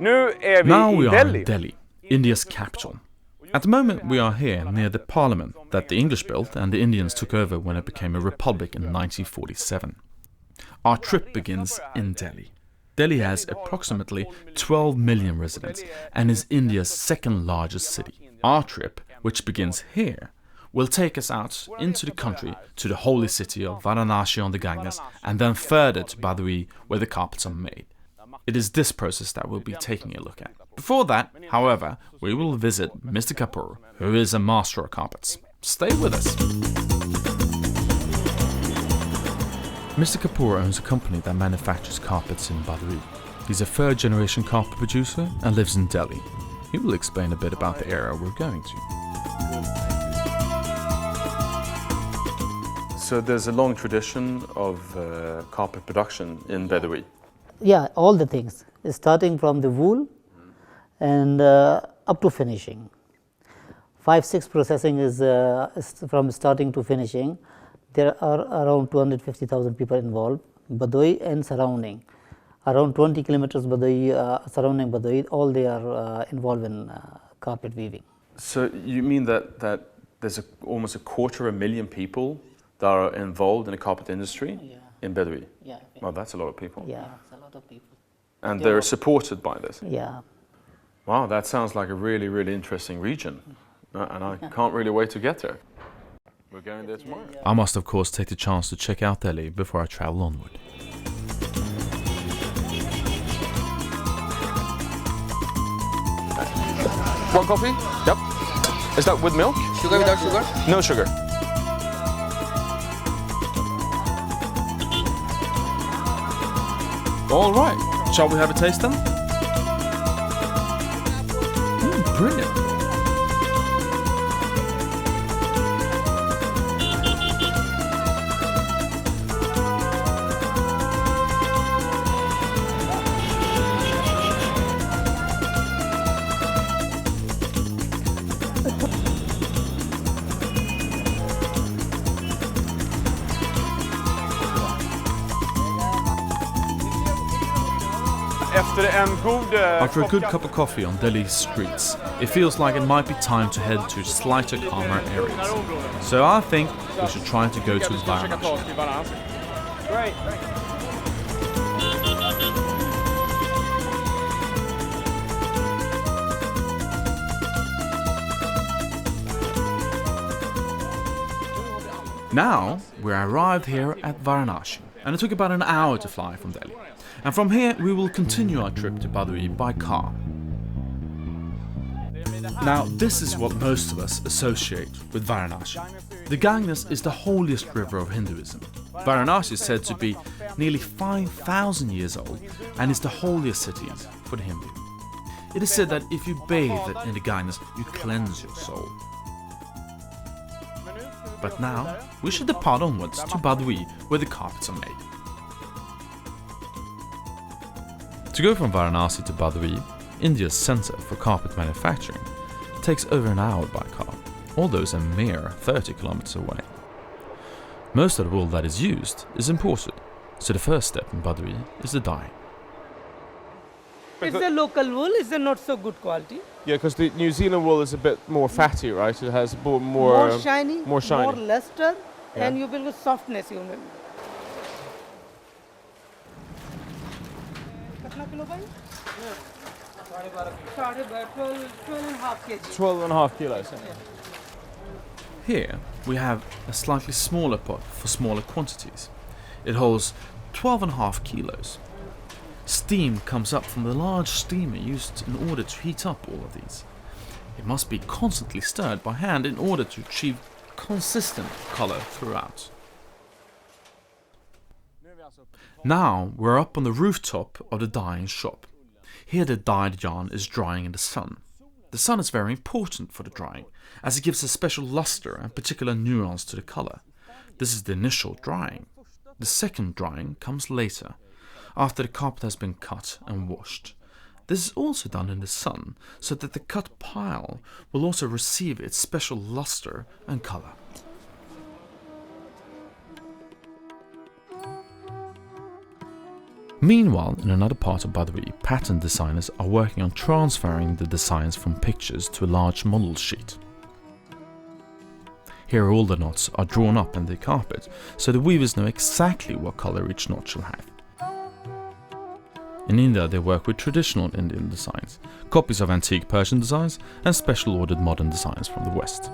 Now we are in Delhi, India's capital. At the moment we are here near the parliament that the English built and the Indians took over when it became a republic in 1947. Our trip begins in Delhi. Delhi has approximately 12 million residents and is India's second largest city. Our trip, which begins here, will take us out into the country to the holy city of Varanasi on the Ganges and then further to Badaui where the carpets are made. It is this process that we'll be taking a look at. Before that, however, we will visit Mr. Kapoor, who is a master of carpets. Stay with us. Mr. Kapoor owns a company that manufactures carpets in Badaui. He's a third-generation carpet producer and lives in Delhi. He will explain a bit about the area we're going to. So there's a long tradition of carpet production in Badaui. Yeah, all the things, starting from the wool and up to finishing. 5-6 processing is from starting to finishing. There are around 250,000 people involved, Badaui and surrounding. Around 20 kilometers Badaui, surrounding Badaui, all they are involved in carpet weaving. So you mean that there's almost 250,000 people that are involved in the carpet industry in Badaui? Yeah. Well, that's a lot of people. Yeah, it's a lot of people. And they're supported by this? Yeah. Wow, that sounds like a really, really interesting region. And I can't really wait to get there. We're going there tomorrow. I must, of course, take the chance to check out Delhi before I travel onward. One coffee? Yep. Is that with milk? Sugar without sugar? No sugar. All right. Shall we have a taste then? Brilliant. After a good cup of coffee on Delhi's streets, it feels like it might be time to head to slightly calmer areas. So I think we should try to go to Varanasi. Now we arrived here at Varanasi, and it took about an hour to fly from Delhi. And from here we will continue our trip to Badaui by car. Now this is what most of us associate with Varanasi. The Ganges is the holiest river of Hinduism. Varanasi is said to be nearly 5,000 years old and is the holiest city for the Hindu. It is said that if you bathe in the Ganges, you cleanse your soul. But now we should depart onwards to Badaui where the carpets are made. To go from Varanasi to Badaui, India's centre for carpet manufacturing, takes over an hour by car, although it's a mere 30 kilometers away. Most of the wool that is used is imported, so the first step in Badaui is the dyeing. It's the local wool, it's the not so good quality. Yeah, because the New Zealand wool is a bit more fatty, right? It has more shiny, more luster, and you will get softness. You know. 12.5 kilos. Here we have a slightly smaller pot for smaller quantities. It holds 12.5 kilos. Steam comes up from the large steamer used in order to heat up all of these. It must be constantly stirred by hand in order to achieve consistent color throughout. Now we're up on the rooftop of the dyeing shop. Here the dyed yarn is drying in the sun. The sun is very important for the drying, as it gives a special luster and particular nuance to the color. This is the initial drying. The second drying comes later, after the carpet has been cut and washed. This is also done in the sun, so that the cut pile will also receive its special luster and color. Meanwhile, in another part of Badui, pattern designers are working on transferring the designs from pictures to a large model sheet. Here all the knots are drawn up in the carpet, so the weavers know exactly what color each knot shall have. In India they work with traditional Indian designs, copies of antique Persian designs and special ordered modern designs from the West.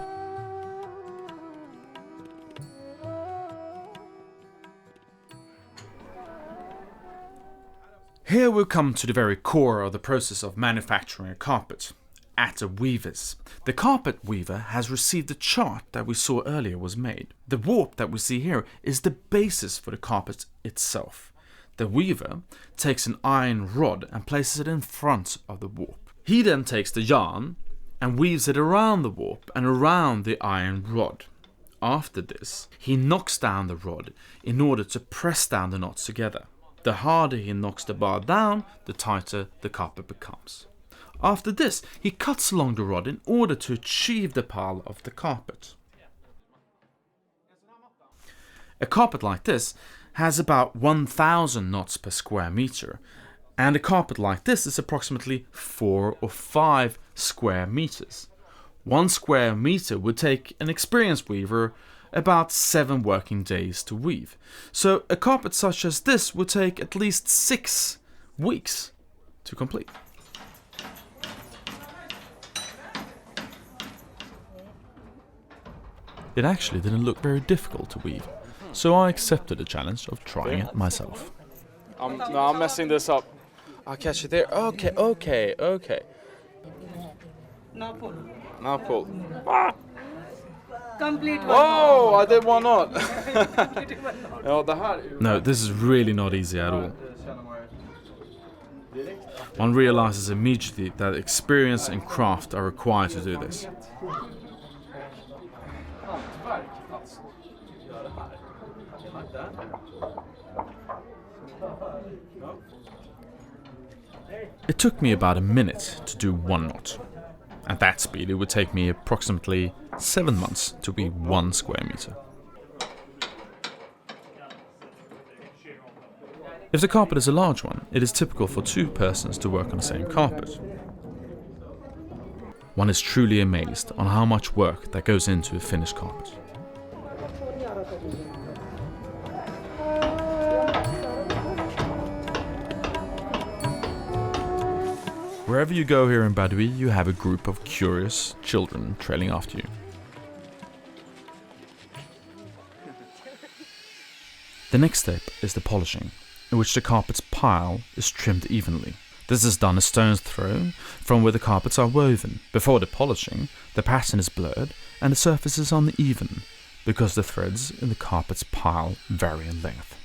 Here we come to the very core of the process of manufacturing a carpet, at the weavers. The carpet weaver has received the chart that we saw earlier was made. The warp that we see here is the basis for the carpet itself. The weaver takes an iron rod and places it in front of the warp. He then takes the yarn and weaves it around the warp and around the iron rod. After this, he knocks down the rod in order to press down the knots together. The harder he knocks the bar down, the tighter the carpet becomes. After this, he cuts along the rod in order to achieve the pile of the carpet. A carpet like this has about 1,000 knots per square meter, and a carpet like this is approximately 4 or 5 square meters. 1 square meter would take an experienced weaver about 7 working days to weave. So a carpet such as this would take at least 6 weeks to complete. It actually didn't look very difficult to weave, so I accepted the challenge of trying it myself. I'm messing this up. I'll catch it there. Okay. Now pull. Now pull. Ah! Complete one. Whoa, I did one knot. No, this is really not easy at all. One realizes immediately that experience and craft are required to do this. It took me about a minute to do 1 knot. At that speed, it would take me approximately 7 months to weave 1 square meter. If the carpet is a large one, it is typical for 2 persons to work on the same carpet. One is truly amazed on how much work that goes into a finished carpet. Wherever you go here in Badui, you have a group of curious children trailing after you. The next step is the polishing, in which the carpet's pile is trimmed evenly. This is done a stone's throw from where the carpets are woven. Before the polishing, the pattern is blurred and the surface is uneven, because the threads in the carpet's pile vary in length.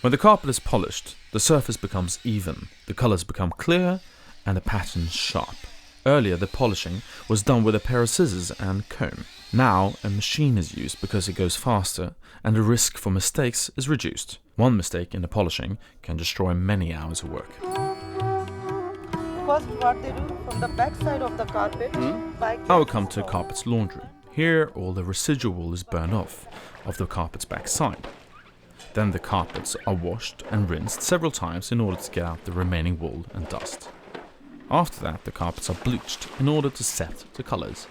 When the carpet is polished, the surface becomes even, the colors become clear, and the pattern sharp. Earlier the polishing was done with a pair of scissors and comb. Now a machine is used because it goes faster and the risk for mistakes is reduced. One mistake in the polishing can destroy many hours of work. First what they do from the back side of the carpet. I will come to the carpet's laundry. Here all the residual wool is burned off of the carpet's back side. Then the carpets are washed and rinsed several times in order to get out the remaining wool and dust. After that, the carpets are bleached in order to set the colors.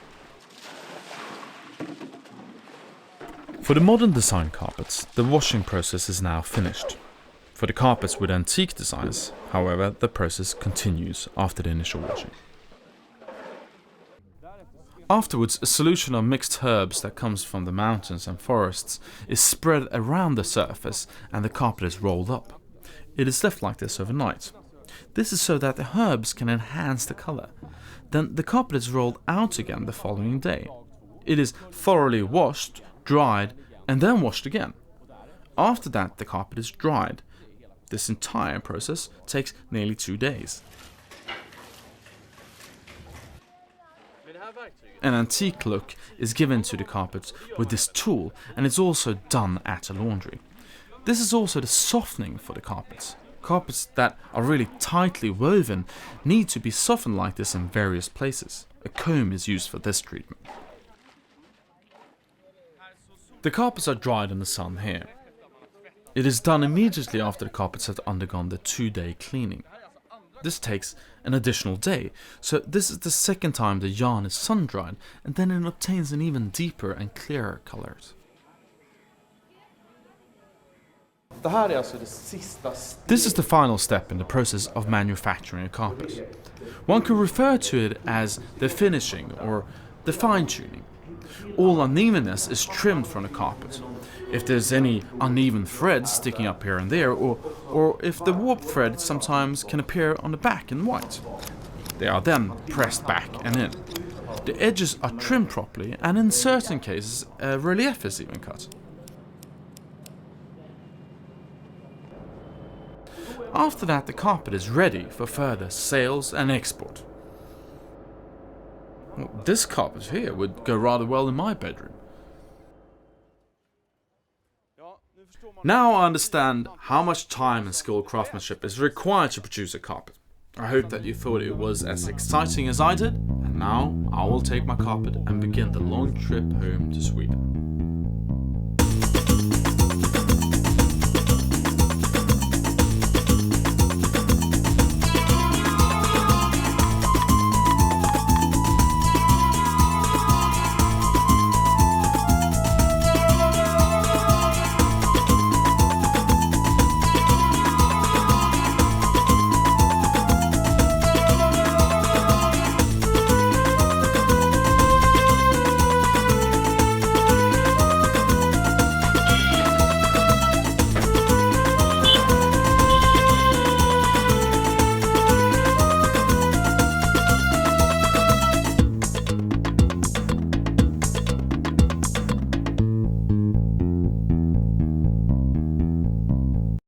For the modern design carpets, the washing process is now finished. For the carpets with antique designs, however, the process continues after the initial washing. Afterwards, a solution of mixed herbs that comes from the mountains and forests is spread around the surface and the carpet is rolled up. It is left like this overnight. This is so that the herbs can enhance the color. Then the carpet is rolled out again the following day. It is thoroughly washed, dried, and then washed again. After that, the carpet is dried. This entire process takes nearly 2 days. An antique look is given to the carpet with this tool, and it's also done at a laundry. This is also the softening for the carpets. Carpets that are really tightly woven need to be softened like this in various places. A comb is used for this treatment. The carpets are dried in the sun here. It is done immediately after the carpets have undergone the 2-day cleaning. This takes an additional day, so this is the second time the yarn is sun-dried, and then it obtains an even deeper and clearer colors. This is the final step in the process of manufacturing a carpet. One could refer to it as the finishing or the fine-tuning. All unevenness is trimmed from the carpet. If there's any uneven threads sticking up here and there, or if the warp thread sometimes can appear on the back in white, they are then pressed back and in. The edges are trimmed properly, and in certain cases a relief is even cut. After that, the carpet is ready for further sales and export. Well, this carpet here would go rather well in my bedroom. Now I understand how much time and skilled craftsmanship is required to produce a carpet. I hope that you thought it was as exciting as I did, and now I will take my carpet and begin the long trip home to Sweden.